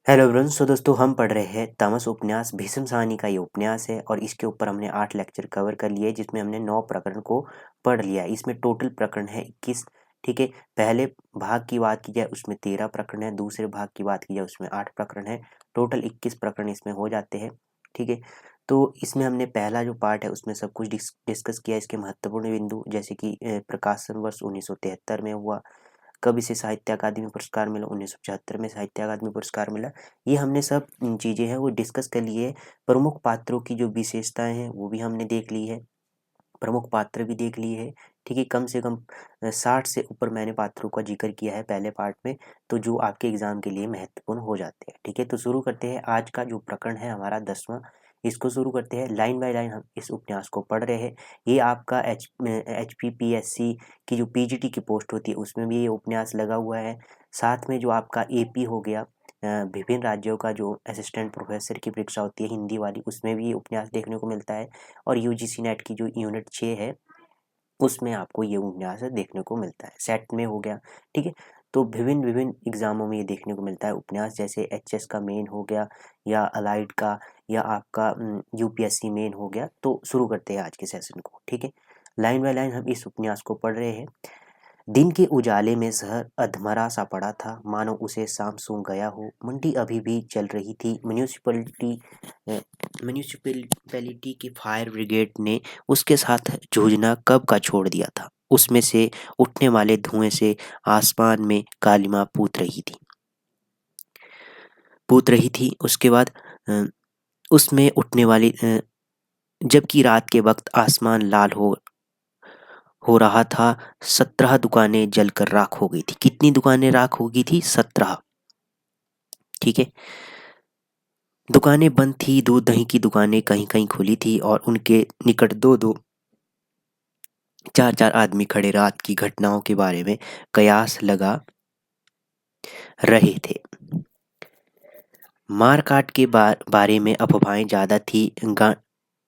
Hello everyone. सो दोस्तों हम पढ़ रहे हैं तामस उपन्यास भीष्म साहनी का ये उपन्यास है और इसके ऊपर हमने 8 लेक्चर कवर कर लिए जिसमें हमने 9 प्रकरण को पढ़ लिया। इसमें टोटल प्रकरण है 21। ठीक है, पहले भाग की बात की जाए उसमें 13 प्रकरण है, दूसरे भाग की बात की जाए उसमें 8 प्रकरण है। टोटल 21 प्रकरण इसमें हो जाते हैं। ठीक है, तो इसमें हमने पहला जो पार्ट है उसमें सब कुछ डिस्कस किया, इसके महत्वपूर्ण बिंदु जैसे कि प्रकाशन वर्ष 1973 में हुआ, कब इसे साहित्य अकादमी पुरस्कार मिला, 1975 में साहित्य अकादमी पुरस्कार मिला। ये हमने सब चीज़ें हैं वो डिस्कस कर लिए है। प्रमुख पात्रों की जो विशेषताएं हैं वो भी हमने देख ली है, प्रमुख पात्र भी देख लिए है। ठीक है, कम से कम 60 से ऊपर मैंने पात्रों का जिक्र किया है पहले पार्ट में, तो जो आपके एग्जाम के लिए महत्वपूर्ण हो जाते हैं। ठीक है, तो शुरू करते हैं। आज का जो प्रकरण है हमारा 10वां, इसको शुरू करते हैं। लाइन बाय लाइन हम इस उपन्यास को पढ़ रहे हैं। ये आपका HPPSC की जो PGT की पोस्ट होती है उसमें भी ये उपन्यास लगा हुआ है। साथ में जो आपका AP हो गया, विभिन्न राज्यों का जो असिस्टेंट प्रोफेसर की परीक्षा होती है हिंदी वाली, उसमें भी ये उपन्यास देखने को मिलता है। और UGC नेट की जो यूनिट 6 है उसमें आपको ये उपन्यास देखने को मिलता है। सेट में हो गया। ठीक है, तो विभिन्न विभिन्न एग्जामों में ये देखने को मिलता है उपन्यास, जैसे HS का मेन हो गया या अलाइड का या आपका UPSC मेन हो गया। तो शुरू करते हैं आज के सेशन को। ठीक है, लाइन बाय लाइन हम इस उपन्यास को पढ़ रहे हैं। दिन के उजाले में शहर अधमरा सा पड़ा था, मानो उसे शाम सूंघ गया हो। मंडी अभी भी चल रही थी। म्यूनिसिपैलिटी की फायर ब्रिगेड ने उसके साथ जूझना कब का छोड़ दिया था। उसमें से उठने वाले धुएं से आसमान में कालिमा पूत रही थी। उसके बाद अ, उसमें उठने वाली जबकि रात के वक्त आसमान लाल हो रहा था। 17 दुकानें जलकर राख हो गई थी। कितनी दुकानें राख हो गई थी? 17। ठीक है, दुकानें बंद थी। दूध दही की दुकानें कहीं कहीं खुली थी और उनके निकट दो दो चार चार आदमी खड़े रात की घटनाओं के बारे में कयास लगा रहे थे। मारकाट के बारे में अफवाहें ज्यादा थी।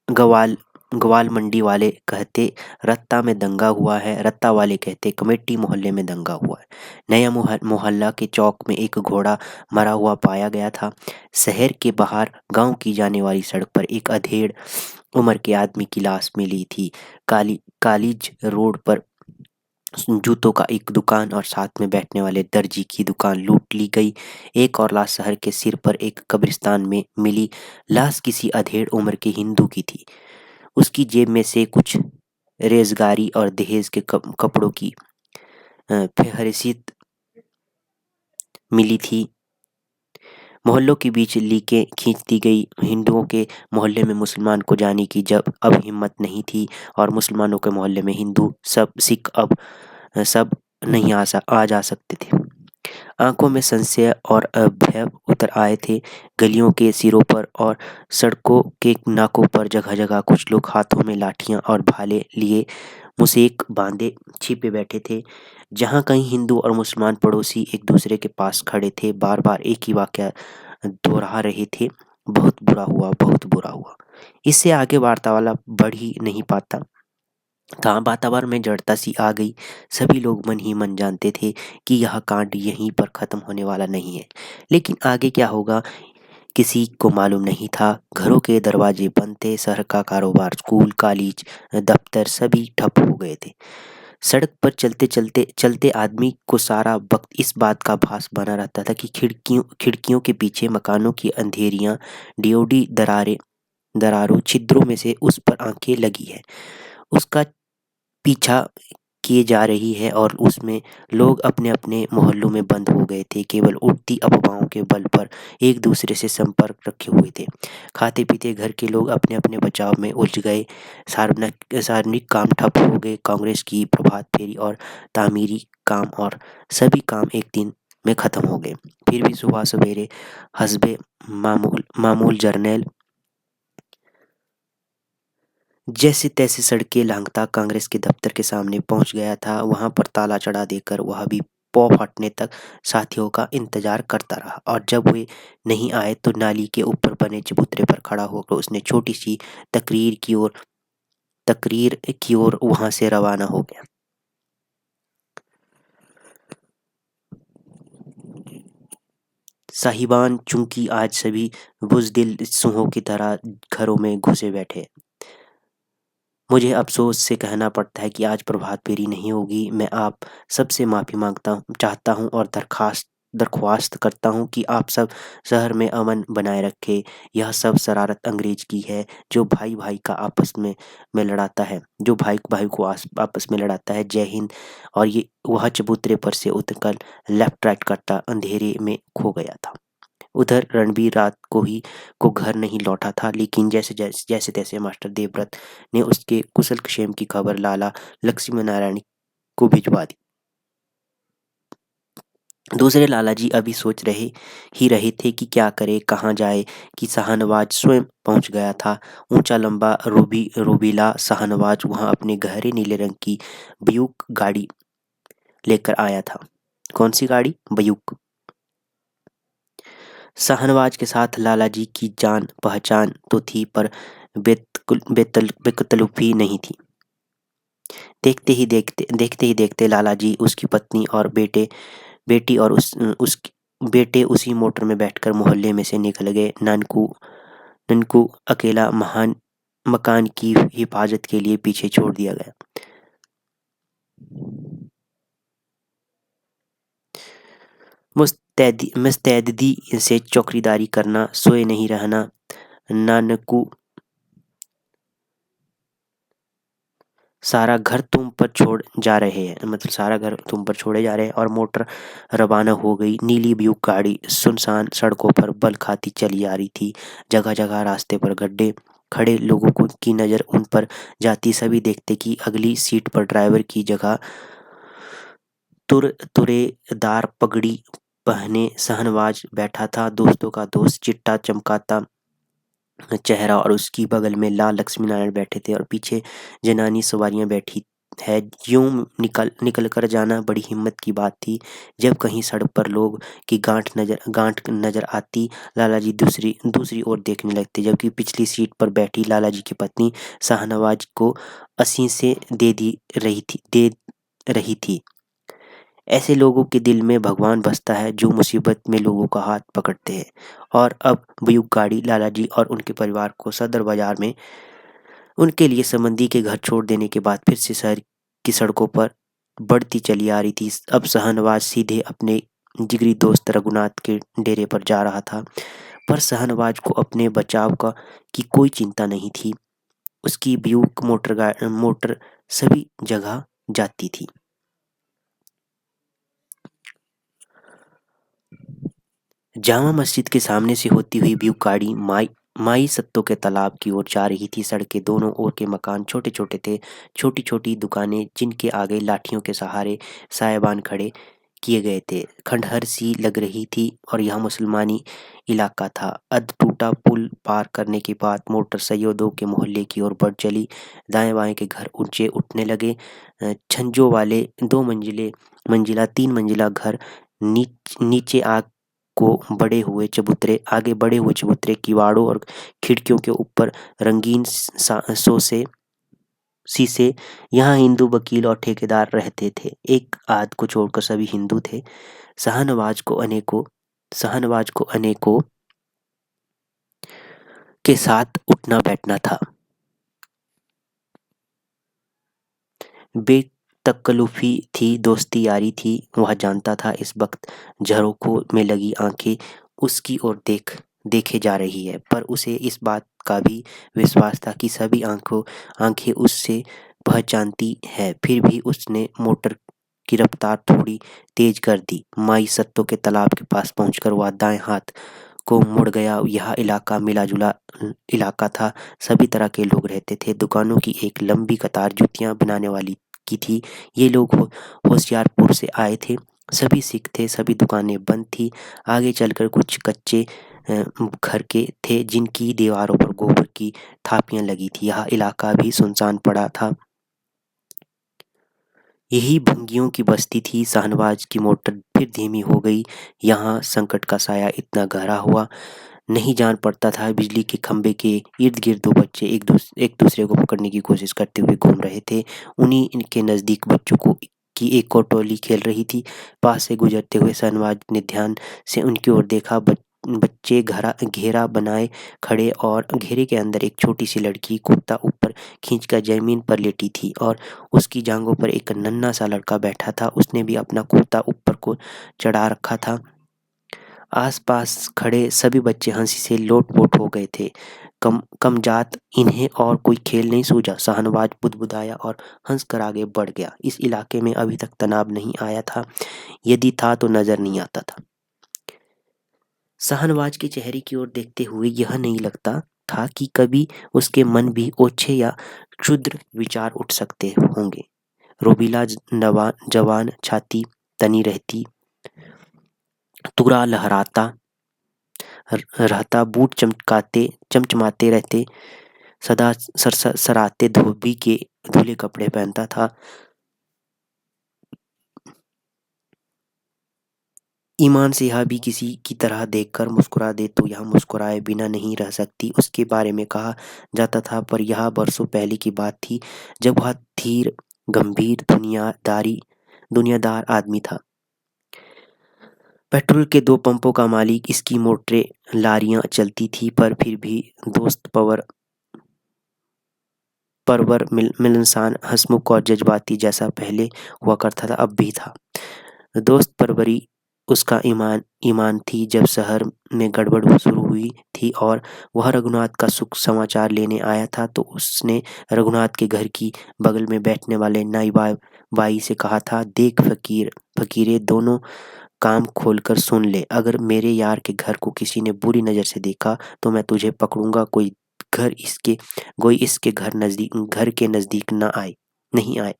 गवाल ग्वाल मंडी वाले कहते रत्ता में दंगा हुआ है, रत्ता वाले कहते कमेटी मोहल्ले में दंगा हुआ है। नया मोहल्ला के चौक में एक घोड़ा मरा हुआ पाया गया था। शहर के बाहर गांव की जाने वाली सड़क पर एक अधेड़ उम्र के आदमी की लाश मिली थी। कालीज रोड पर जूतों का एक दुकान और साथ में बैठने वाले दर्जी की दुकान लूट ली गई। एक और लाश शहर के सिर पर एक कब्रिस्तान में मिली। लाश किसी अधेड़ उम्र के हिंदू की थी। उसकी जेब में से कुछ रेजगारी और दहेज के कपड़ों की फेहरिस्त मिली थी। मोहल्लों के बीच लीकें खींच दी गई। हिंदुओं के मोहल्ले में मुसलमान को जाने की जब अब हिम्मत नहीं थी और मुसलमानों के मोहल्ले में हिंदू सब सिख अब सब नहीं आ जा सकते थे। आंखों में संशय और भय उतर आए थे। गलियों के सिरों पर और सड़कों के नाकों पर जगह जगह कुछ लोग हाथों में लाठियां और भाले लिए मुसेक बांधे छिपे बैठे थे। जहां कहीं हिंदू और मुसलमान पड़ोसी एक दूसरे के पास खड़े थे, बार बार एक ही वाक्य दोहरा रहे थे, बहुत बुरा हुआ, बहुत बुरा हुआ। इससे आगे वार्तालाप बढ़ ही नहीं पाता था। वातावरण में जड़ता सी आ गई। सभी लोग मन ही मन जानते थे कि यह कांड यहीं पर खत्म होने वाला नहीं है, लेकिन आगे क्या होगा किसी को मालूम नहीं था। घरों के दरवाजे बंद थे। शहर का कारोबार, स्कूल, कॉलेज, दफ्तर सभी ठप हो गए थे। सड़क पर चलते आदमी को सारा वक्त इस बात का भास बना रहता था कि खिड़कियों के पीछे मकानों की अंधेरियां डीओडी दरारों छिद्रों में से उस पर आंखें लगी है, उसका पीछा किए जा रही है और उसमें लोग अपने अपने मोहल्लों में बंद हो गए थे। केवल उड़ती अफवाहों के बल पर एक दूसरे से संपर्क रखे हुए थे। खाते पीते घर के लोग अपने अपने बचाव में उलझ गए। सार्वजनिक काम ठप हो गए। कांग्रेस की प्रभात फेरी और तामीरी काम और सभी काम एक दिन में खत्म हो गए। फिर भी सुबह सवेरे हसबे मामूल जर्नैल जैसे तैसे सड़कें लांघता कांग्रेस के दफ्तर के सामने पहुंच गया था। वहां पर ताला चढ़ा देकर वह भी पौ फटने तक साथियों का इंतजार करता रहा, और जब वे नहीं आए तो नाली के ऊपर बने चबूतरे पर खड़ा होकर उसने छोटी सी तकरीर की ओर वहां से रवाना हो गया। साहिबान चूंकि आज सभी बुज़दिल सूहों की तरह घरों में घुसे बैठे। मुझे अफ़सोस से कहना पड़ता है कि आज प्रभात फेरी नहीं होगी। मैं आप सबसे माफ़ी माँगता चाहता हूँ और दरख्वास्त करता हूँ कि आप सब शहर में अमन बनाए रखें। यह सब शरारत अंग्रेज़ की है, जो भाई-भाई का आपस में लड़ाता है, जो भाई-भाई को आपस में लड़ाता है। जय हिंद। और ये वह चबूतरे पर से उतरकर लेफ्ट राइट करता अंधेरे में खो गया था। उधर रणबीर रात को घर नहीं लौटा था, लेकिन जैसे-तैसे मास्टर देवव्रत ने उसके कुशल-क्षेम की खबर लाला लक्ष्मीनारायण को भिजवा दी। दूसरे लालाजी अभी सोच रहे थे कि क्या करे, कहाँ जाए कि शाहनवाज स्वयं पहुँच गया था। ऊँचा लंबा रोबीला शाहनवाज वहाँ अपने गहरे नीले रंग की ब्यूक गाड़ी लेकर आया था। कौन-सी गाड़ी? ब्यूक। शाहनवाज के साथ लालाजी की जान-पहचान तो थी, पर बेतकल्लुफ़ी नहीं थी। देखते ही देखते लालाजी, उसकी पत्नी और बेटी और उस बेटे उसी मोटर में बैठकर मोहल्ले में से निकल गए। ननकू अकेला महान मकान की हिफाजत के लिए पीछे छोड़ दिया गया। मुस्तैदी से चौकीदारी करना, सोए नहीं रहना। नानकू, सारा घर तुम पर छोड़ जा रहे हैं, मतलब सारा घर तुम पर छोड़े जा रहे हैं। और मोटर रवाना हो गई। नीली ब्यूक गाड़ी सुनसान सड़कों पर बल खाती चली आ रही थी। जगह जगह रास्ते पर गड्ढे। खड़े लोगों की नज़र उन पर जाती, सभी देखते कि अगली सीट पर ड्राइवर की जगह तुरेदार पगड़ी पहने शाहनवाज बैठा था। दोस्तों का दोस्त, चिट्टा चमकाता चेहरा, और उसकी बगल में लाल लक्ष्मीनारायण बैठे थे, और पीछे जनानी सवारियां बैठी है। यूं निकल कर जाना बड़ी हिम्मत की बात थी। जब कहीं सड़क पर लोग की गांठ नजर आती, लालाजी दूसरी दूसरी ओर देखने लगते, जबकि पिछली सीट पर बैठी लालाजी की पत्नी शाहनवाज को असीसें दे रही थी। ऐसे लोगों के दिल में भगवान बसता है, जो मुसीबत में लोगों का हाथ पकड़ते हैं। और अब बुयुक गाड़ी लालाजी और उनके परिवार को सदर बाजार में उनके लिए संबंधी के घर छोड़ देने के बाद फिर से शहर की सड़कों पर बढ़ती चली आ रही थी। अब शाहनवाज सीधे अपने जिगरी दोस्त रघुनाथ के डेरे पर जा रहा था। पर शाहनवाज को अपने बचाव की कोई चिंता नहीं थी। उसकी ब्यूक मोटर सभी जगह जाती थी। जामा मस्जिद के सामने से होती हुई ब्यूक गाड़ी माई सत्तो के तालाब की ओर जा रही थी। सड़कें दोनों ओर के मकान छोटे-छोटे थे, छोटी-छोटी दुकानें जिनके आगे लाठियों के सहारे सायाबान खड़े किए गए थे, खंडहर सी लग रही थी। और यह मुसलमानी इलाका था। अध टूटा पुल पार करने के बाद मोटर सैयदों के मोहल्ले की ओर बढ़ चली। दाएं-बाएं के घर ऊंचे उठने लगे। छज्जों वाले मंजिला 3 मंजिला घर नीचे आगे बढ़े हुए चबूतरे, किवाड़ों और खिड़कियों के ऊपर रंगीन शीशे। यहाँ हिंदू वकील और ठेकेदार रहते थे। एक आध को छोड़कर सभी हिंदू थे। शाहनवाज को अनेकों के साथ उठना बैठना था। बेतकल्लुफ़ी थी, दोस्ती यारी थी। वह जानता था इस वक्त झरोखों में लगी आंखें उसकी ओर देखे जा रही है, पर उसे इस बात का भी विश्वास था कि सभी आंखें उससे पहचानती है। फिर भी उसने मोटर की रफ्तार थोड़ी तेज कर दी। माई सत्तो के तालाब के पास पहुंचकर वह दाएं हाथ को मुड़ गया। यह इलाका मिला-जुला इलाका था। सभी तरह के लोग रहते थे। दुकानों की एक लंबी कतार जूतियां बनाने वाली की थी। ये लोग होशियारपुर से आए थे। सभी सिख थे। सभी दुकानें बंद थी। आगे चलकर कुछ कच्चे घर के थे, जिनकी दीवारों पर गोबर की थापियां लगी थी। यह इलाका भी सुनसान पड़ा था। यही भंगियों की बस्ती थी। शाहनवाज की मोटर फिर धीमी हो गई। यहाँ संकट का साया इतना गहरा हुआ नहीं जान पड़ता था। बिजली के खंभे के इर्द गिर्द दो बच्चे एक दूसरे को पकड़ने की कोशिश करते हुए घूम रहे थे। उन्हीं इनके नज़दीक बच्चों को की एक कोटोली खेल रही थी। पास से गुजरते हुए शाहनवाज ने ध्यान से उनकी ओर देखा। बच्चे घेरा बनाए खड़े और घेरे के अंदर एक छोटी सी लड़की कुर्ता ऊपर खींचकर जमीन पर लेटी थी और उसकी जांघों पर एक नन्हा सा लड़का बैठा था। उसने भी अपना कुर्ता ऊपर को चढ़ा रखा था। आस-पास खड़े सभी बच्चे हंसी से लोट-पोट हो गए थे। कमजात इन्हें और कोई खेल नहीं सूझा। शाहनवाज बुदबुदाया और हंसकर आगे बढ़ गया। इस इलाके में अभी तक तनाव नहीं आया था, यदि था तो नजर नहीं आता था। शाहनवाज के चेहरे की ओर देखते हुए यह नहीं लगता था कि कभी उसके मन भी ओछे या क्षुद्र विचार उठ सकते होंगे। रोबीला जवान छाती तनी रहती, तुरा लहराता रहता, बूट चमचमाते रहते, सदा सराते धोबी के धुले कपड़े पहनता था। ईमान से यह भी किसी की तरह देखकर मुस्कुरा दे तो यह मुस्कुराए बिना नहीं रह सकती, उसके बारे में कहा जाता था। पर यह बरसों पहले की बात थी, जब वह धीर, गंभीर, दुनियादार आदमी था। पेट्रोल के 2 पंपों का मालिक, इसकी मोटरें लारियां चलती थी, पर फिर भी दोस्त परवर मिलनसार, हंसमुख और जज्बाती जैसा पहले हुआ करता था, अब भी था। दोस्त परवरी उसका ईमान थी। जब शहर में गड़बड़ शुरू हुई थी और वह रघुनाथ का सुख समाचार लेने आया था, तो उसने रघुनाथ के घर की बगल में बैठने वाले नाई बाई से कहा था, देख फकीरे, दोनों काम खोलकर सुन ले। अगर मेरे यार के घर को किसी ने बुरी नज़र से देखा तो मैं तुझे पकड़ूंगा। कोई इसके घर के नज़दीक नहीं आए।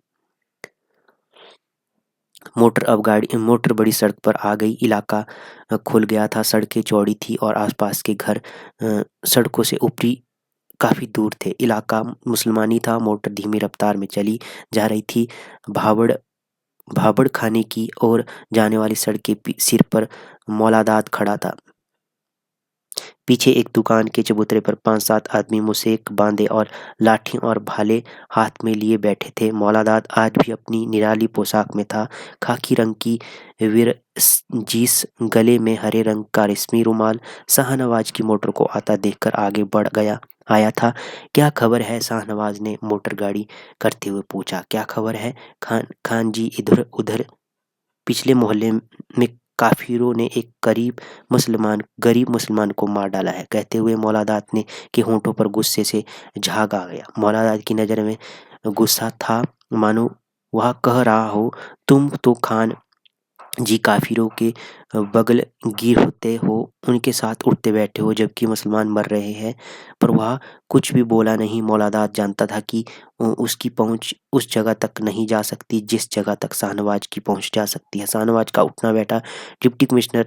मोटर बड़ी सड़क पर आ गई। इलाका खुल गया था। सड़कें चौड़ी थी और आसपास के घर सड़कों से ऊपरी काफ़ी दूर थे। इलाका मुसलमानी था। मोटर धीमी रफ्तार में चली जा रही थी। भावड़ भाभड़ खाने की ओर जाने वाली सड़क के सिर पर मौलादाद खड़ा था। पीछे एक दुकान के चबूतरे पर 5-7 आदमी मुसेक बांधे और लाठी और भाले हाथ में लिए बैठे थे। मौलादाद आज भी अपनी निराली पोशाक में था। खाकी रंग की जींस, गले में हरे रंग का रेशमी रुमाल। शाहनवाज की मोटर को आता देखकर आगे बढ़ आया था। क्या खबर है? शाहनवाज ने मोटर गाड़ी करते हुए पूछा। क्या खबर है खान जी? इधर उधर पिछले मोहल्ले में काफिरों ने एक गरीब मुसलमान को मार डाला है, कहते हुए मौलादात ने के होंठों पर गुस्से से झाग आ गया। मौलादात की नजर में गुस्सा था, मानो वह कह रहा हो, तुम तो खान जी काफिरों के बगलगीर होते हो, उनके साथ उठते बैठे हो, जबकि मुसलमान मर रहे हैं। पर वह कुछ भी बोला नहीं। मौलादात जानता था कि उसकी पहुंच उस जगह तक नहीं जा सकती जिस जगह तक शाहनवाज की पहुंच जा सकती है। शाहनवाज का उठना बैठा डिप्टी कमिश्नर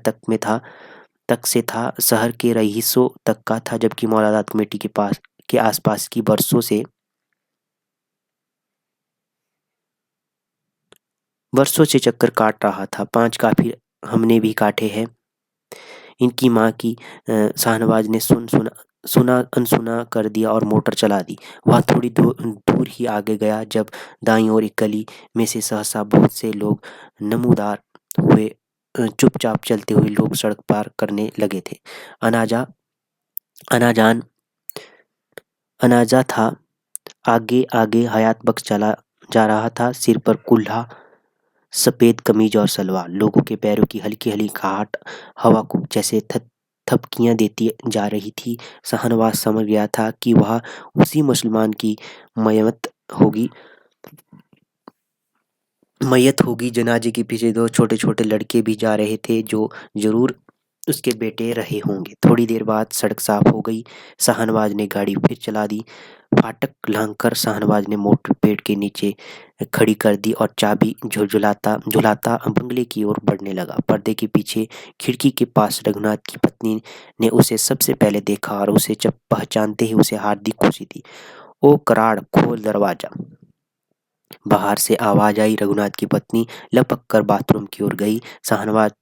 तक से था, शहर के रईसों तक का था, जबकि मौलादात कमेटी के आसपास की बरसों से चक्कर काट रहा था। 5 काफी हमने भी काटे हैं। इनकी माँ की शाहनवाज ने सुना अनसुना कर दिया और मोटर चला दी। वह थोड़ी दूर ही आगे गया जब दाईं ओर एक गली में से सहसा बहुत से लोग नमूदार हुए चुपचाप चलते हुए लोग सड़क पार करने लगे थे। अनाजा अनाजान अनाजा था। आगे आगे हयात बख्श चला जा रहा था, सिर पर कुल्हा, सफेद कमीज और सलवार। लोगों के पैरों की हल्की हल्की आहट हवा को जैसे थपकियां देती जा रही थी। शाहनवाज समझ गया था कि वह उसी मुसलमान की मयत होगी मैयत होगी। जनाजे के पीछे 2 छोटे छोटे लड़के भी जा रहे थे, जो जरूर उसके बेटे रहे होंगे। थोड़ी देर बाद सड़क साफ हो गई। शाहनवाज ने गाड़ी फिर चला दी। फाटक लांघकर शाहनवाज ने मोटर पेड़ के नीचे खड़ी कर दी और चाबी झुलाता बंगले की ओर बढ़ने लगा। पर्दे के पीछे खिड़की के पास रघुनाथ की पत्नी ने उसे सबसे पहले देखा और उसे जब पहचानते ही उसे हार्दिक खुशी थी। ओ कराड़, खोल दरवाजा। बाहर से आवाज आई। रघुनाथ की पत्नी लपक कर बाथरूम की ओर गई। शाहनवाज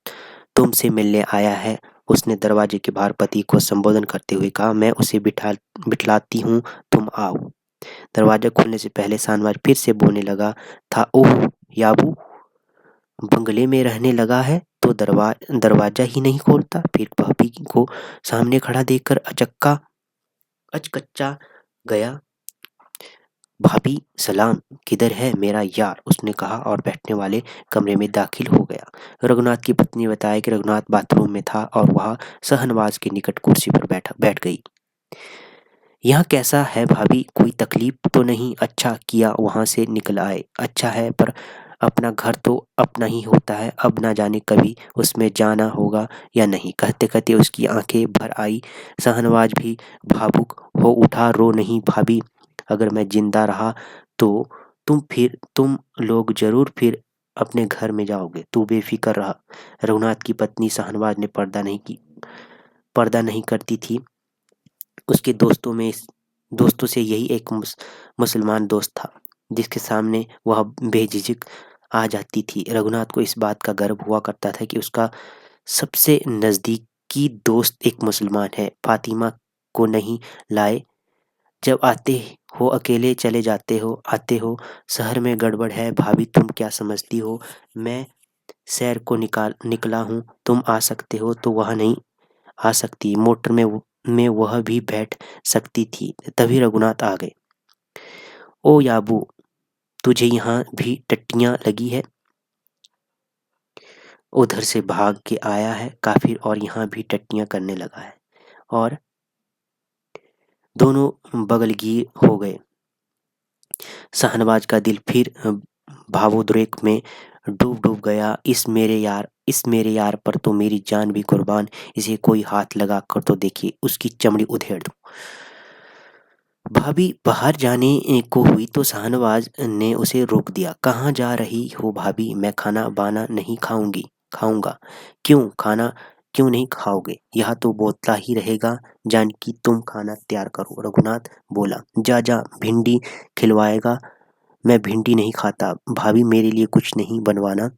तुमसे मिलने आया है, उसने दरवाजे के बाहर पति को संबोधन करते हुए कहा। मैं उसे बिठलाती हूँ, तुम आओ। दरवाजा खुलने से पहले शाहनवाज फिर से बोलने लगा था। ओह याबू, बंगले में रहने लगा है तो दरवाजा ही नहीं खोलता। फिर भाभी को सामने खड़ा देखकर अचकच्चा गया। भाभी सलाम, किधर है मेरा यार, उसने कहा और बैठने वाले कमरे में दाखिल हो गया। रघुनाथ की पत्नी बताया कि रघुनाथ बाथरूम में था और वह शाहनवाज के निकट कुर्सी पर बैठ गई। यहाँ कैसा है भाभी, कोई तकलीफ तो नहीं? अच्छा किया वहां से निकल आए। अच्छा है, पर अपना घर तो अपना ही होता है, अब ना जाने कभी उसमें जाना होगा या नहीं। कहते कहते उसकी आंखें भर आई। शाहनवाज भी भावुक हो उठा। रो नहीं भाभी, अगर मैं जिंदा रहा तो तुम लोग जरूर फिर अपने घर में जाओगे, तू बेफिक्र रहा। रघुनाथ की पत्नी शाहनवाज ने पर्दा नहीं करती थी। उसके दोस्तों से यही एक मुसलमान दोस्त था जिसके सामने वह बेझिझक आ जाती थी। रघुनाथ को इस बात का गर्व हुआ करता था कि उसका सबसे नजदीकी दोस्त एक मुसलमान है। फातिमा को नहीं लाए, जब आते हो अकेले चले जाते हो, आते हो। शहर में गड़बड़ है भाभी, तुम क्या समझती हो? मैं सैर को निकला हूँ, तुम आ सकते हो तो वह नहीं आ सकती। मोटर में वह भी बैठ सकती थी। तभी रघुनाथ आ गए। ओ याबू, तुझे यहाँ भी टट्टियाँ लगी है? उधर से भाग के आया है काफिर और यहाँ भी टट्टियाँ करने लगा है। और दोनों बगलगीर हो गए। शाहनवाज का दिल फिर भावोद्रेक में डूब डूब गया। इस मेरे यार पर तो मेरी जान भी कुर्बान। इसे कोई हाथ लगा कर तो देखिए, उसकी चमड़ी उधेड़ दूं। भाभी बाहर जाने को हुई तो शाहनवाज ने उसे रोक दिया। कहाँ जा रही हो भाभी, मैं खाना बाना नहीं खाऊंगा। क्यों खाना क्यों नहीं खाओगे? यहाँ तो बोतला ही रहेगा। जानकी तुम खाना तैयार करो, रघुनाथ बोला। जा जा, भिंडी खिलवाएगा? मैं भिंडी नहीं खाता भाभी, मेरे लिए कुछ नहीं बनाना।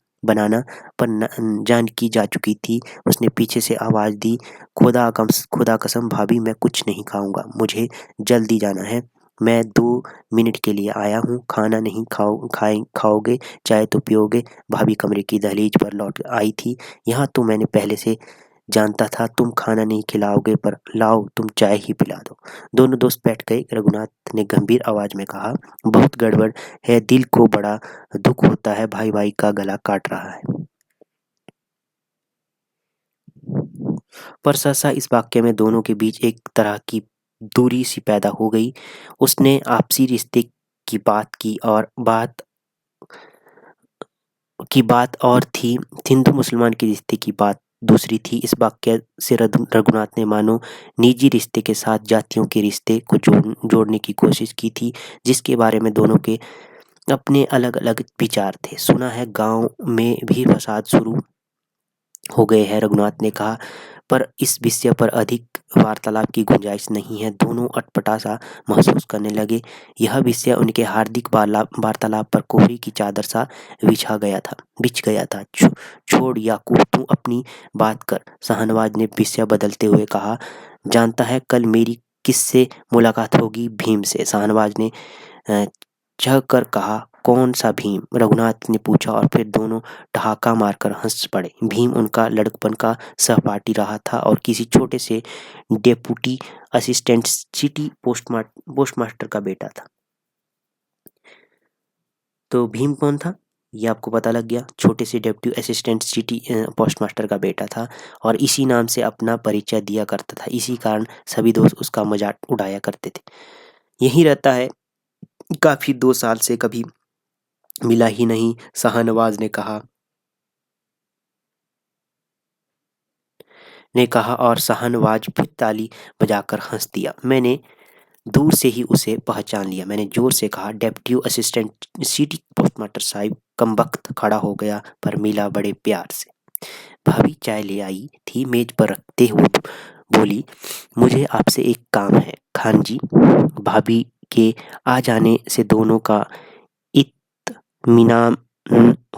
पर जानकी जा चुकी थी। उसने पीछे से आवाज दी, खुदा कसम भाभी, मैं कुछ नहीं खाऊंगा, मुझे जल्दी जाना है। मैं 2 मिनट के लिए आया हूँ। खाना नहीं खाओगे? चाय तो पियोगे? भाभी कमरे की दहलीज पर लौट आई थी। यहाँ तो मैंने पहले से जानता था तुम खाना नहीं खिलाओगे, पर लाओ तुम चाय ही पिला दो। दोनों दोस्त बैठ गए। रघुनाथ ने गंभीर आवाज में कहा, बहुत गड़बड़ है, दिल को बड़ा दुख होता है, भाई भाई का गला काट रहा है। पर सहसा इस वाक्य में दोनों के बीच एक तरह की दूरी सी पैदा हो गई। उसने आपसी रिश्ते की बात की और बात और थी। हिंदू मुसलमान के रिश्ते की बात दूसरी थी। इस वाक्य से रघुनाथ ने मानो निजी रिश्ते के साथ जातियों के रिश्ते को जोड़ने की कोशिश की थी, जिसके बारे में दोनों के अपने अलग अलग विचार थे। सुना है गांव में भी फसाद शुरू हो गए हैं, रघुनाथ ने कहा, पर इस विषय पर अधिक वार्तालाप की गुंजाइश नहीं है। दोनों अटपटा सा महसूस करने लगे। यह विषय उनके हार्दिक वार्तालाप पर कोहरी की चादर सा बिछ गया था। छोड़ याकूब, तू अपनी बात कर, शाहनवाज ने विषय बदलते हुए कहा। जानता है कल मेरी किससे मुलाकात होगी? भीम से, शाहनवाज ने अ, चह कर कहा। कौन सा भीम? रघुनाथ ने पूछा और फिर दोनों ठहाका मारकर हंस पड़े। भीम उनका लड़कपन का सहपाठी रहा था और किसी छोटे से डेप्यूटी असिस्टेंट सिटी पोस्टमास्टर का बेटा था। तो भीम कौन था ये आपको पता लग गया। छोटे से डेप्यूटी असिस्टेंट सिटी पोस्टमास्टर का बेटा था और इसी नाम से अपना परिचय दिया करता था। इसी कारण सभी दोस्त उसका मजाक उड़ाया करते थे। यही रहता है काफी, 2 साल से कभी मिला ही नहीं, शाहनवाज ने कहा और शाहनवाज फिर ताली बजाकर हंस दिया। मैंने दूर से ही उसे पहचान लिया। मैंने जोर से कहा, डेप्यूटी असिस्टेंट सिटी पोस्टमास्टर साहब। कमबख्त खड़ा हो गया पर मिला बड़े प्यार से। भाभी चाय ले आई थी, मेज पर रखते हुए बोली, मुझे आपसे एक काम है। खान जी। भाभी के आ जाने से दोनों का इत्मीनान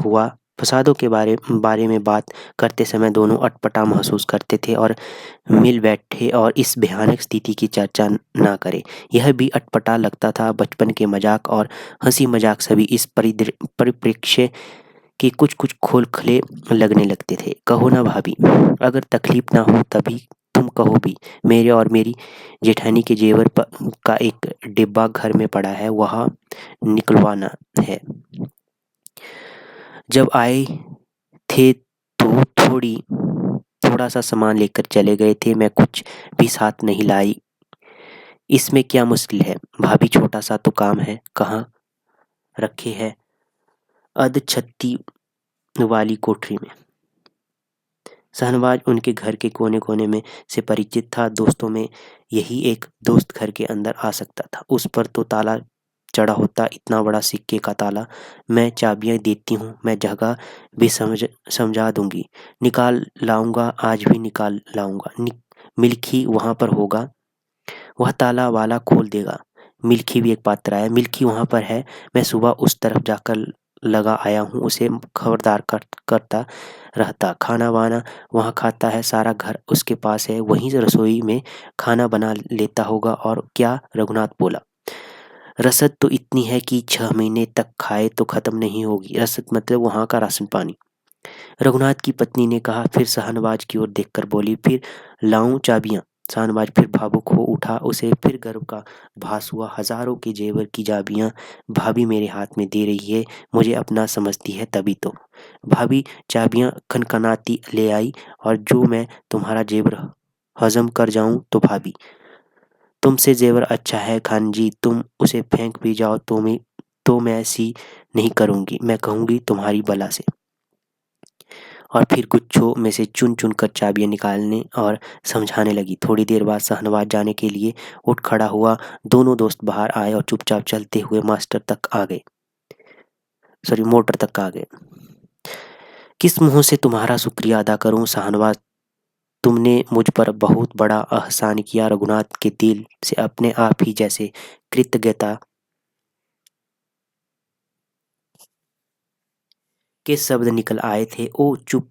हुआ। फसादों के बारे में बात करते समय दोनों अटपटा महसूस करते थे और मिल बैठे और इस भयानक स्थिति की चर्चा ना करें, यह भी अटपटा लगता था। बचपन के मजाक और हंसी मजाक सभी इस परिप्रेक्ष्य कि कुछ कुछ खोलखले लगने लगते थे। कहो ना भाभी, अगर तकलीफ ना हो तभी तुम कहो भी। मेरे और मेरी जेठानी के का एक डिब्बा घर में पड़ा है, वह निकलवाना है। जब आए थे तो थोड़ा सा सामान लेकर चले गए थे, मैं कुछ भी साथ नहीं लाई। इसमें क्या मुश्किल है भाभी, छोटा सा तो काम है। कहाँ रखे है? अधछत्ती वाली कोठरी में। शाहनवाज उनके घर के कोने कोने में से परिचित था। दोस्तों में यही एक दोस्त घर के अंदर आ सकता था। उस पर तो ताला चढ़ा होता, इतना बड़ा सिक्के का ताला। मैं चाबियां देती हूँ, मैं जगह भी समझा दूंगी। निकाल लाऊंगा, आज भी निकाल लाऊंगा। मिल्खी वहां पर होगा, वह ताला वाला खोल देगा। मिल्खी भी एक पात्र है, मिल्खी वहां पर है। मैं सुबह उस तरफ जाकर लगा आया हूँ, उसे खबरदार करता रहता। खाना वाना वहाँ खाता है, सारा घर उसके पास है, वहीं से रसोई में खाना बना लेता होगा। और क्या? रघुनाथ बोला। रसद तो इतनी है कि 6 महीने तक खाए तो खत्म नहीं होगी। रसद मतलब वहाँ का राशन पानी। रघुनाथ की पत्नी ने कहा। फिर शाहनवाज की ओर देखकर बोली, फिर लाऊं चाबियां? शाहनवाज फिर भावुक हो उठा, उसे फिर गर्व का भास हुआ। हजारों के जेवर की चाबियां भाभी मेरे हाथ में दे रही है, मुझे अपना समझती है तभी तो। भाभी चाबियां खनखनाती ले आई। और जो मैं तुम्हारा जेवर हजम कर जाऊं तो भाभी, तुमसे जेवर अच्छा है खान जी, तुम उसे फेंक भी जाओ तो मैं ऐसी नहीं करूंगी, मैं कहूंगी तुम्हारी बला से। और फिर गुच्छों में से चुन चुन कर चाबियां निकालने और समझाने लगी। थोड़ी देर बाद शाहनवाज जाने के लिए उठ खड़ा हुआ। दोनों दोस्त बाहर आए और चुपचाप चलते हुए मोटर तक आ गए। किस मुंह से तुम्हारा शुक्रिया अदा करूं शाहनवाज, तुमने मुझ पर बहुत बड़ा एहसान किया। रघुनाथ के दिल से अपने आप ही जैसे कृतज्ञता के शब्द निकल आए थे। ओ चुप,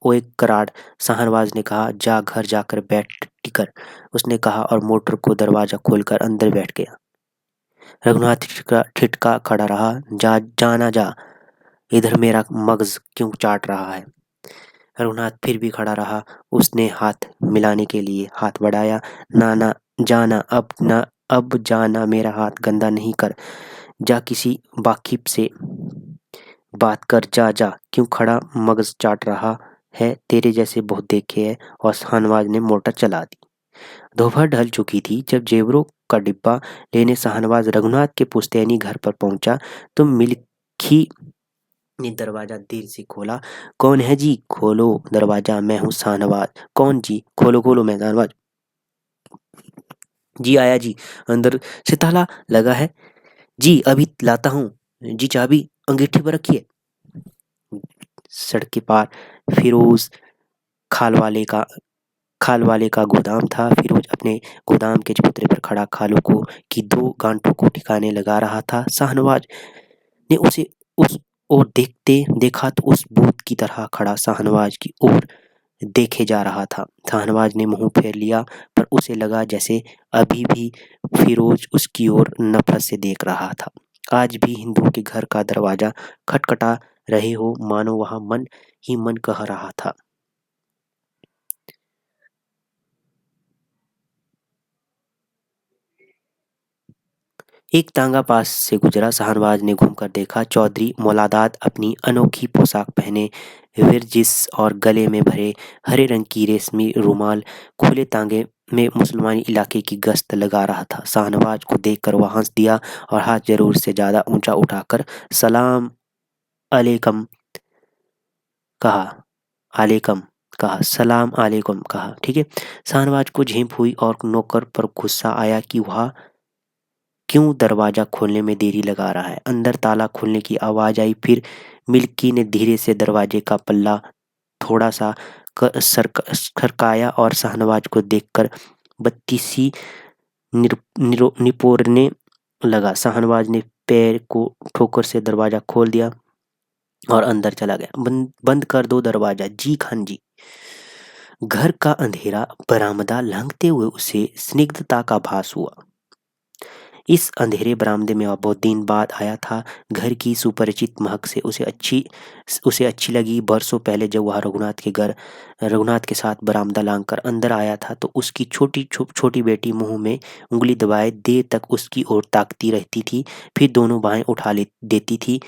ओ एक कराड़, शाहनवाज ने कहा। जा घर जाकर बैठ टिकर, उसने कहा और मोटर को दरवाजा खोलकर अंदर बैठ गया। रघुनाथ ठिठका खड़ा रहा। जाना जा, इधर मेरा मगज क्यों चाट रहा है? रघुनाथ फिर भी खड़ा रहा। उसने हाथ मिलाने के लिए हाथ बढ़ाया। ना ना, जाना अब ना, अब जाना, मेरा हाथ गंदा नहीं कर। जा किसी वाकिफ से बात कर, जा जा, क्यों खड़ा मगज चाट रहा है? तेरे जैसे बहुत देखे हैं। और शाहनवाज ने मोटर चला दी। दोपहर ढल चुकी थी जब जेवरों का डिब्बा लेने शाहनवाज रघुनाथ के पुश्तैनी घर पर पहुंचा तो मिल्खी ने दरवाजा देर से खोला। कौन है जी? खोलो दरवाजा, मैं हूँ शाहनवाज। कौन जी? खोलो खोलो, मैं शाहनवाज जी आया जी। अंदर से ताला लगा है जी, अभी लाता हूँ जी, चाबी अंगीठी पर रखिए। सड़क के पार फिरोज खाल वाले का खाल वाले का गोदाम था। फिरोज अपने गोदाम के चबूतरे पर खड़ा खालू को की दो गांठों को ठिकाने लगा रहा था। शाहनवाज ने उसे उस ओर देखते देखा तो उस भूत की तरह खड़ा शाहनवाज की ओर देखे जा रहा था। शाहनवाज ने मुंह फेर लिया, पर उसे लगा जैसे अभी भी फिरोज उसकी ओर नफरत से देख रहा था। आज भी हिंदुओं के घर का दरवाजा खटखटा रहे हो, मानो वहां मन ही मन कह रहा था। एक तांगा पास से गुजरा। शाहनवाज ने घूमकर देखा। चौधरी मौलादाद अपनी अनोखी पोशाक पहने, विरजिस और गले में भरे हरे रंग की रेशमी रुमाल खुले तांगे में मुसलमानी इलाके की गश्त लगा रहा था। शाहनवाज को देखकर वह हंस दिया और हाथ जरूर से ज्यादा ऊंचा उठाकर सलाम अलैकुम कहा। आलेकम कहा, सलाम आलेकुम कहा, ठीक है। शाहनवाज को झेप हुई और नौकर पर गुस्सा आया कि वह क्यों दरवाजा खोलने में देरी लगा रहा है। अंदर ताला खुलने की आवाज आई। फिर मिल्की ने धीरे से दरवाजे का पल्ला थोड़ा सा खरकाया और शाहनवाज को देखकर बत्ती सी निपोरने लगा। शाहनवाज ने पैर को ठोकर से दरवाजा खोल दिया और अंदर चला गया। बंद कर दो दरवाजा जी खान जी। घर का अंधेरा बरामदा लंघते हुए उसे स्निग्धता का भास हुआ। इस अंधेरे बरामदे में वह बहुत दिन बाद आया था। घर की सुपरिचित महक से उसे अच्छी लगी। बरसों पहले जब वह रघुनाथ के साथ बरामदा लांघकर अंदर आया था तो उसकी छोटी बेटी मुंह में उंगली दबाए देर तक उसकी ओर ताकती रहती थी, फिर दोनों बाहें उठा ले देती थी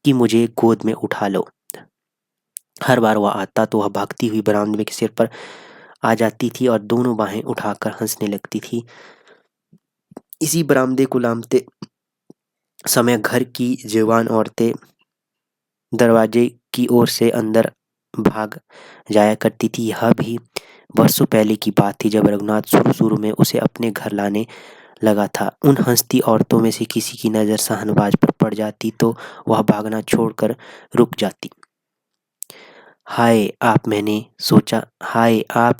कि मुझे गोद में उठा लो। हर बार वह आता तो वह भागती हुई बरामदे के सिर पर आ जाती थी और दोनों बाहें उठाकर हंसने लगती थी। इसी बरामदे को लांघते समय घर की जवान औरतें दरवाजे की ओर से अंदर भाग जाया करती थी। यह भी वर्षों पहले की बात थी जब रघुनाथ शुरू शुरू में उसे अपने घर लाने लगा था। उन हंसती औरतों में से किसी की नज़र शाहनवाज पर पड़ जाती तो वह भागना छोड़कर रुक जाती। हाय आप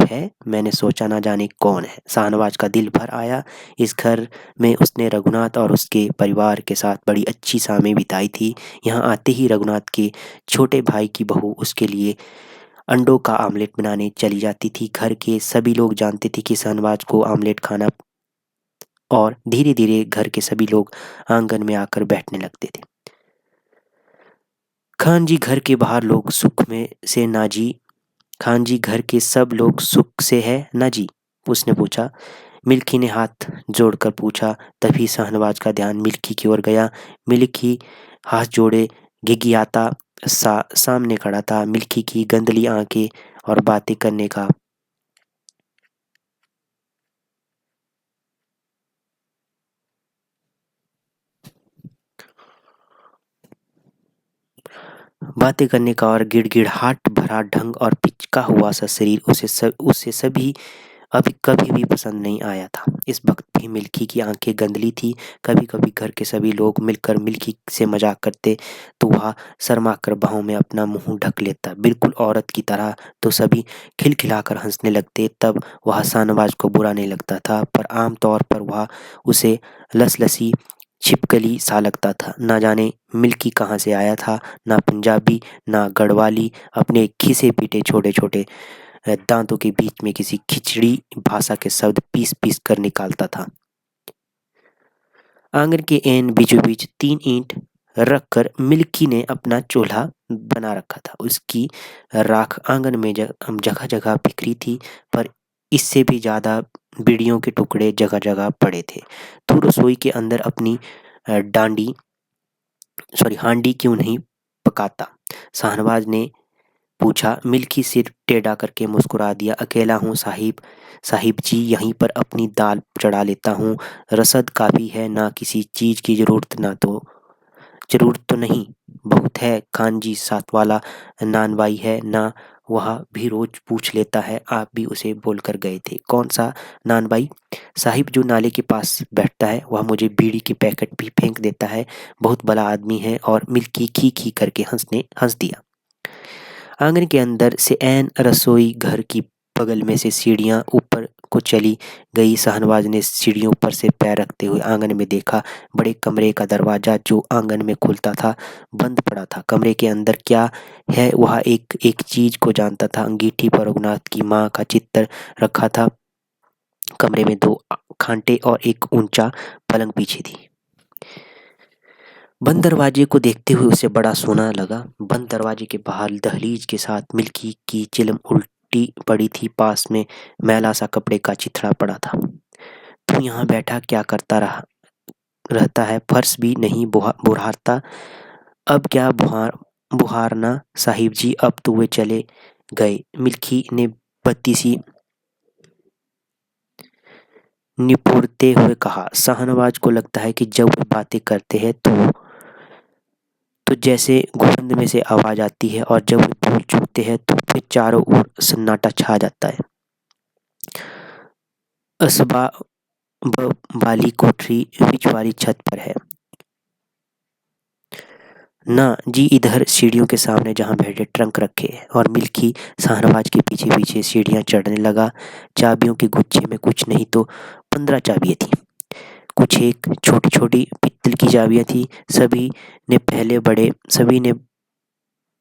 है, मैंने सोचा ना जाने कौन है। शाहनवाज का दिल भर आया। इस घर में उसने रघुनाथ और उसके परिवार के साथ बड़ी अच्छी शामें बिताई थी। यहाँ आते ही रघुनाथ के छोटे भाई की बहू उसके लिए अंडों का आमलेट बनाने चली जाती थी। घर के सभी लोग जानते थे कि शाहनवाज को आमलेट खाना, और धीरे धीरे घर के सभी लोग आंगन में आकर बैठने लगते थे। खान जी घर के बाहर लोग सुख में से ना जी खान जी घर के सब लोग सुख से है ना जी, उसने पूछा। मिल्की ने हाथ जोड़कर पूछा। तभी शाहनवाज का ध्यान मिल्की की ओर गया। मिल्की हाथ जोड़े गिगियाता सामने खड़ा था। मिल्की की गंदली आंखें और बातें करने का और गिड़गिड़ाहट भरा ढंग और पिचका हुआ सा शरीर उसे सभी अभी कभी भी पसंद नहीं आया था। इस वक्त भी मिल्की की आंखें गंदली थी। कभी कभी घर के सभी लोग मिलकर मिल्की से मजाक करते तो वह शर्मा कर बाहों में अपना मुंह ढक लेता बिल्कुल औरत की तरह, तो सभी खिलखिलाकर हंसने लगते। तब वह शाहनवाज को बुरा नहीं लगता था, पर आम तौर पर वह उसे लसलसी छिपकली सा लगता था। ना जाने मिल्की कहाँ से आया था, ना पंजाबी ना गढ़वाली, अपने घिसे पीटे छोटे छोटे दांतों के बीच में किसी खिचड़ी भाषा के शब्द पीस पीस कर निकालता था। आंगन के एन बीचों बीच 3 ईंट रखकर मिल्की ने अपना चूल्हा बना रखा था। उसकी राख आंगन में जगह जगह बिखरी थी, पर इससे भी ज्यादा बीड़ियों के टुकड़े जगह जगह पड़े थे। तू रसोई के अंदर अपनी डांडी हांडी क्यों नहीं पकाता, शाहनवाज ने पूछा। मिल्की सिर टेढ़ा करके मुस्कुरा दिया। अकेला हूँ साहिब जी, यहीं पर अपनी दाल चढ़ा लेता हूँ। रसद काफी है, ना किसी चीज की जरूरत तो नहीं। बहुत है खान जी, साथ वाला नानवाई है ना, वह भी रोज पूछ लेता है। आप भी उसे बोलकर गए थे। कौन सा नानबाई? साहिब जो नाले के पास बैठता है, वह मुझे बीड़ी की पैकेट भी फेंक देता है। बहुत भला आदमी है। और मिल्की खी खी करके हंस दिया। आंगन के अंदर से ऐन रसोई घर की बगल में से सीढ़ियां ऊपर को चली गई। शाहनवाज ने सीढ़ियों पर से पैर रखते हुए आंगन में देखा। बड़े कमरे का दरवाजा जो आंगन में खुलता था बंद पड़ा था। कमरे के अंदर क्या है वह एक एक चीज को जानता था। अंगीठी पर रघुनाथ की माँ का चित्र रखा था। कमरे में 2 खांटे और एक ऊंचा पलंग पीछे थी। बंद दरवाजे को देखते हुए उसे बड़ा सोना लगा। बंद दरवाजे के बाहर दहलीज के साथ मिल्की की चिलम उल्टी पड़ी थी। पास में मैला सा कपड़े का चिथड़ा पड़ा था। तू यहाँ बैठा क्या करता रहता है, फर्श भी नहीं बुहारता? अब क्या बुहारना साहिब जी, अब तो वे चले गए, मिल्की ने बत्ती सी निपोड़ते हुए कहा। शाहनवाज को लगता है कि जब वे बातें करते हैं तो जैसे घुटन में से आवाज आती है, और जब वे भूल चूकते हैं तो फिर चारों ओर सन्नाटा छा जाता है। असबाब वाली कोठरी बीच वाली छत पर है ना जी, इधर सीढ़ियों के सामने जहाँ भेड़े ट्रंक रखे हैं। और मिल्की शाहनवाज के पीछे पीछे सीढ़ियाँ चढ़ने लगा। चाबियों के गुच्छे में कुछ नहीं तो 15 चाबियाँ थी। कुछ एक छोटी छोटी पीतल की चाबियाँ थी। सभी ने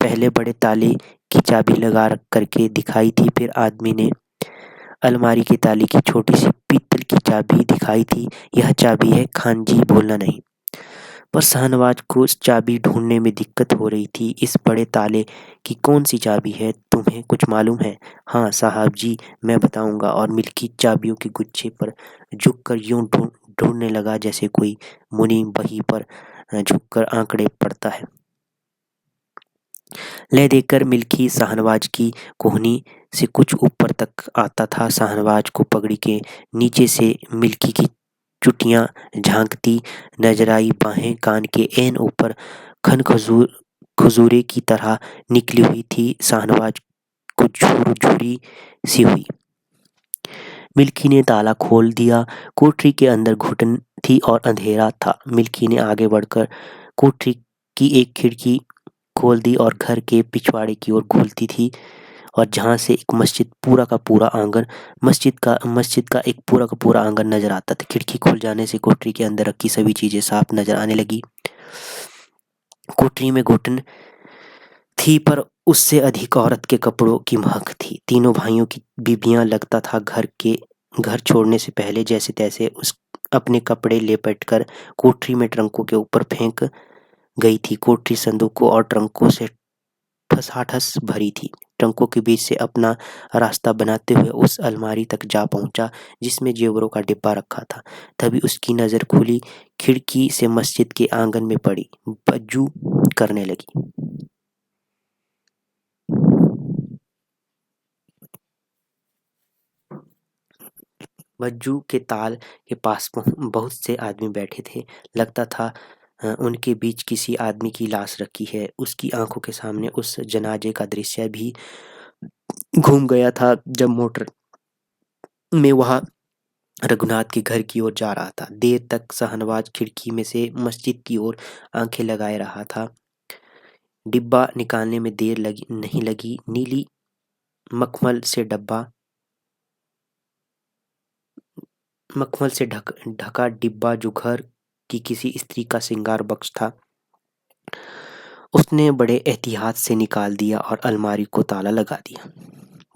पहले बड़े ताले की चाबी लगा करके दिखाई थी। फिर आदमी ने अलमारी के ताले की छोटी सी पीतल की चाबी दिखाई थी। यह चाबी है खान जी, बोलना नहीं। पर शाहनवाज को उस चाबी ढूंढने में दिक्कत हो रही थी। इस बड़े ताले की कौन सी चाबी है, तुम्हें कुछ मालूम है? हाँ साहब जी, मैं बताऊंगा। और मिल्की चाबियों के गुच्छे पर झुककर यूं ढूंढने लगा जैसे कोई मुनि बही पर झुककर आंकड़े पढ़ता है। लय देखकर मिल्की शाहनवाज की कोहनी से कुछ ऊपर तक आता था। शाहनवाज को पगड़ी के नीचे से मिल्की की चुटियां झांकती नजर आई। बाहें कान के ऐन ऊपर खजूरे की तरह निकली हुई थी। शाहनवाज को झुरझुरी सी हुई। मिल्की ने ताला खोल दिया। कोठरी के अंदर घुटन थी और अंधेरा था। मिल्की ने आगे बढ़कर कोठरी की एक खिड़की खोल दी और घर के पिछवाड़े की ओर खुलती थी, और जहाँ से एक मस्जिद का एक पूरा का पूरा आंगन नजर आता था। खिड़की खुल जाने से कोठरी के अंदर रखी सभी चीजें साफ नजर आने लगी। कोठरी में घुटन थी, पर उससे अधिक औरत के कपड़ों की महक थी। तीनों भाइयों की बीबियां लगता था घर छोड़ने से पहले जैसे तैसे उस अपने कपड़े लेपटकर कोठरी में ट्रंकों के ऊपर फेंक गई थी। कोठरी संदूकों और ट्रंकों से ठसाठस भरी थी। ट्रंकों के बीच से अपना रास्ता बनाते हुए उस अलमारी तक जा पहुंचा जिसमें जेवरों का डिब्बा रखा था। तभी उसकी नजर खुली खिड़की से मस्जिद के आंगन में पड़ी। बज्जू करने लगी। बज्जू के ताल के पास बहुत से आदमी बैठे थे। लगता था उनके बीच किसी आदमी की लाश रखी है। उसकी आंखों के सामने उस जनाजे का दृश्य भी घूम गया था जब मोटर में वह रघुनाथ के घर की ओर जा रहा था। देर तक शाहनवाज खिड़की में से मस्जिद की ओर आंखें लगाए रहा था। डिब्बा निकालने में देर नहीं लगी। नीली मखमल से ढका डिब्बा जो घर की किसी स्त्री का श्रृंगार बक्स था, उसने बड़े एहतियात से निकाल दिया और अलमारी को ताला लगा दिया।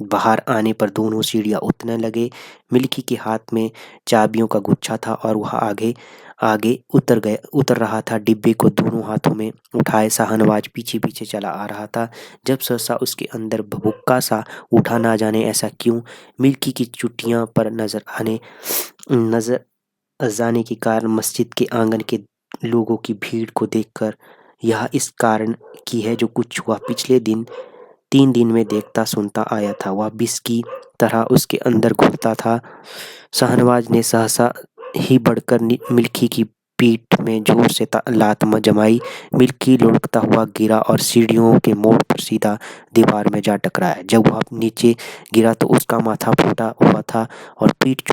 बाहर आने पर दोनों सीढ़ियां उतरने लगे। मिल्की के हाथ में चाबियों का गुच्छा था और वह आगे आगे उतर रहा था। डिब्बे को दोनों हाथों में उठाए शाहनवाज पीछे पीछे चला आ रहा था। जब सहसा उसके अंदर भभुक्का सा उठा, ना जाने ऐसा क्यों। मिल्की की चुटियां पर नजर जाने के कारण मस्जिद के आंगन के लोगों की भीड़ को देखकर यह इस कारण की है जो कुछ हुआ पिछले 3 दिन में देखता सुनता आया था, वह विष की तरह उसके अंदर घुलता था। शाहनवाज ने सहसा ही बढ़कर मिल्की की पीठ में जोर से लात जमाई। मिल्की लुढ़कता हुआ गिरा और सीढ़ियों के मोड़ पर सीधा दीवार में जा टकराया। जब वह नीचे गिरा तो उसका माथा फूटा हुआ था और पीठ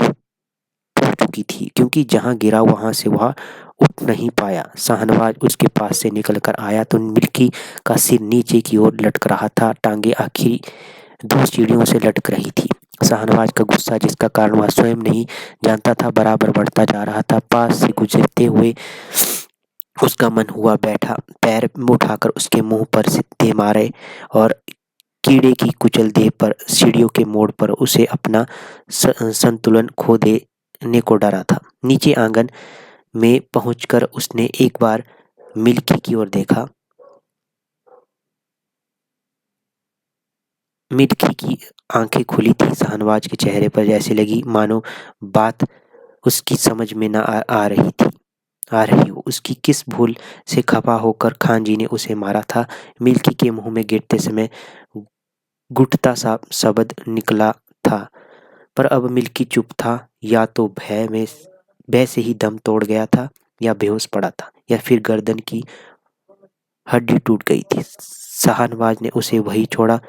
टूट चुकी थी, क्योंकि जहाँ गिरा वहां से वह उठ नहीं पाया। शाहनवाज उसके पास से निकल कर आया तो मिल्की का सिर नीचे की ओर लटक रहा था। टांगे आखिरी 2 सीढ़ियों से लटक रही थी। शाहनवाज का गुस्सा, जिसका कारण वह स्वयं नहीं जानता था, बराबर बढ़ता जा रहा था। पास से गुजरते हुए उसका मन हुआ बैठा पैर उठाकर उसके मुंह पर से दे मारे और कीड़े की कुचल देह पर सीढ़ियों के मोड़ पर उसे अपना संतुलन खो देने को डरा था। नीचे आंगन में पहुंचकर उसने एक बार मिल्की की ओर देखा। मिल्की की आंखें खुली थी। शाहनवाज के चेहरे पर जैसे लगी मानो बात उसकी समझ में आ रही हो। उसकी किस भूल से खफा होकर खान जी ने उसे मारा था। मिल्की के मुंह में गिरते समय घुटता सा शब्द निकला था, पर अब मिल्की चुप था। या तो भय से ही दम तोड़ गया था, या बेहोश पड़ा था, या फिर गर्दन की हड्डी टूट गई थी। शाहनवाज ने उसे वही छोड़ा।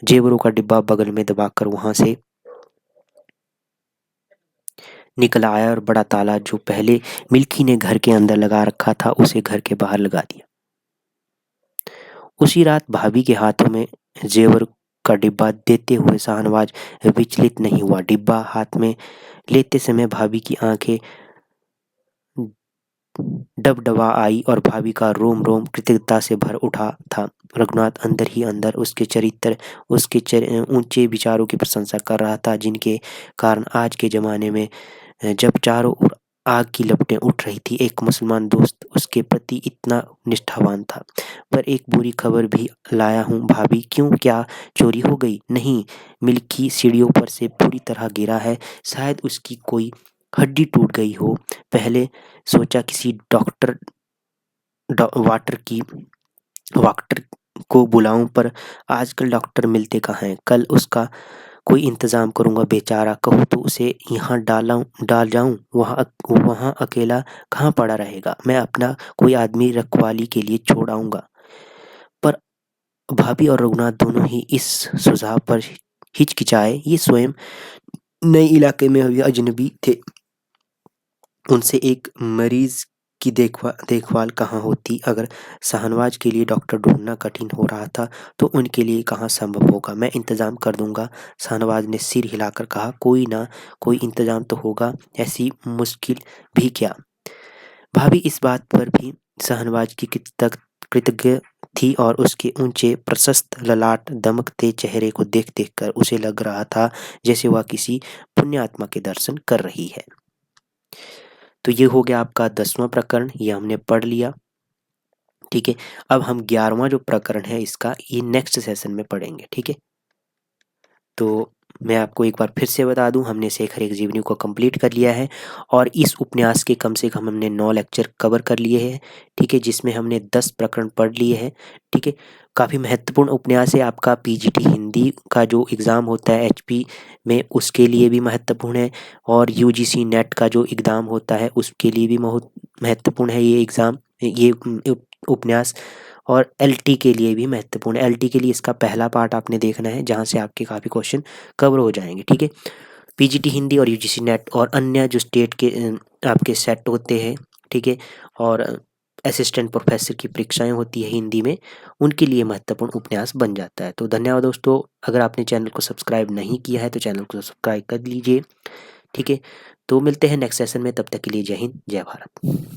जेवरों का डिब्बा बगल में दबाकर वहां से निकल आया और बड़ा ताला जो पहले मिल्की ने घर के अंदर लगा रखा था, उसे घर के बाहर लगा दिया। उसी रात भाभी के हाथों में जेवर का डिब्बा देते हुए शाहनवाज विचलित नहीं हुआ। डिब्बा हाथ में लेते समय भाभी की आंखें डबडबा आई और भाभी का रोम रोम कृतज्ञता से भर उठा था। रघुनाथ अंदर ही अंदर उसके ऊंचे विचारों की प्रशंसा कर रहा था, जिनके कारण आज के जमाने में जब चारों ओर आग की लपटें उठ रही थी, एक मुसलमान दोस्त उसके प्रति इतना निष्ठावान था। पर एक बुरी खबर भी लाया हूँ भाभी। क्यों, क्या चोरी हो गई? नहीं, मिल्की सीढ़ियों पर से पूरी तरह गिरा है। शायद उसकी कोई हड्डी टूट गई हो। पहले सोचा किसी वाटर की डॉक्टर को बुलाऊं, पर आजकल डॉक्टर मिलते कहाँ हैं। कल उसका कोई इंतजाम करूंगा। बेचारा, कहूँ तो उसे यहाँ डाल जाऊं, वहाँ अकेला कहाँ पड़ा रहेगा। मैं अपना कोई आदमी रखवाली के लिए छोड़ आऊंगा। पर भाभी और रघुनाथ दोनों ही इस सुझाव पर हिचकिचाए। ये स्वयं नए इलाके में हुए अजनबी थे। उनसे एक मरीज की देखभाल कहाँ होती। अगर शाहनवाज के लिए डॉक्टर ढूंढना कठिन हो रहा था, तो उनके लिए कहाँ संभव होगा। मैं इंतजाम कर दूंगा। शाहनवाज ने सिर हिलाकर कहा, कोई ना कोई इंतजाम तो होगा, ऐसी मुश्किल भी क्या। भाभी इस बात पर भी शाहनवाज की कृतज्ञ थी, और उसके ऊंचे प्रशस्त ललाट दमकते चेहरे को देख देख कर उसे लग रहा था जैसे वह किसी पुण्यात्मा के दर्शन कर रही है। तो ये हो गया आपका 10वां प्रकरण, ये हमने पढ़ लिया। ठीक है, अब हम 11वां जो प्रकरण है इसका, ये नेक्स्ट सेशन में पढ़ेंगे। ठीक है, तो मैं आपको एक बार फिर से बता दूं, हमने शेखर एक जीवनी को कंप्लीट कर लिया है, और इस उपन्यास के कम से कम हमने 9 लेक्चर कवर कर लिए हैं। ठीक है, जिसमें हमने 10 प्रकरण पढ़ लिए हैं। ठीक है, काफ़ी महत्वपूर्ण उपन्यास है। आपका पीजीटी हिंदी का जो एग्ज़ाम होता है एचपी में, उसके लिए भी महत्वपूर्ण है, और यूजीसी नेट का जो एग्ज़ाम होता है उसके लिए भी बहुत महत्वपूर्ण है ये एग्ज़ाम, ये उपन्यास। और एलटी के लिए भी महत्वपूर्ण है। एलटी के लिए इसका पहला पार्ट आपने देखना है, जहाँ से आपके काफ़ी क्वेश्चन कवर हो जाएंगे। ठीक है, पीजीटी हिंदी और यूजीसी नेट और अन्य जो स्टेट के आपके सेट होते हैं, ठीक है, और असिस्टेंट प्रोफेसर की परीक्षाएं होती है हिंदी में, उनके लिए महत्वपूर्ण उपन्यास बन जाता है। तो धन्यवाद दोस्तों। अगर आपने चैनल को सब्सक्राइब नहीं किया है तो चैनल को सब्सक्राइब कर लीजिए। ठीक है, तो मिलते हैं नेक्स्ट सेशन में, तब तक के लिए जय हिंद, जय भारत।